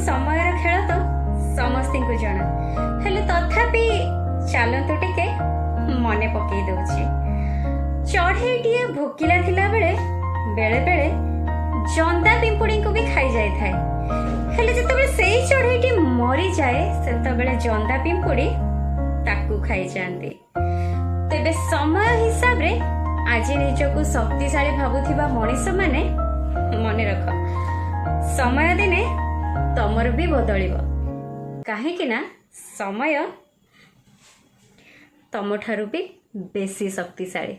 ସମୟର ଖେଳ ତ ସମସ୍ତଙ୍କୁ ଜଣା, ହେଲେ ତଥାପି ଚାଲନ୍ତୁ ଟିକେ ମନେ ପକେଇ ଦଉଛି। ଚଢ଼େଇଟିଏ ଭୋକିଲା ଥିଲା ବେଳେ ବେଳେ ବେଳେ ଜନ୍ଦା ପିମ୍ପୁଡ଼ିଙ୍କୁ ବି ଖାଇ ଯାଇଥାଏ, ହେଲେ ଯେତେବେଳେ ସେଇ ଚଢ଼େଇଟି ମରିଯାଏ ସେତେବେଳେ ଜନ୍ଦା ପିମ୍ପୁଡ଼ି ତାକୁ ଖାଇଯାଆନ୍ତି। ତେବେ ସମୟ ହିସାବରେ ଆଜି ନିଜକୁ ଶକ୍ତିଶାଳୀ ଭାବୁଥିବା ମଣିଷମାନେ ମନେ ରଖ, ସମୟ ଦିନେ ତମର ବି ବଦଳିବ, କାହିଁକି ନା ସମୟ ତମଠାରୁ ବି ବେଶୀ ଶକ୍ତିଶାଳୀ।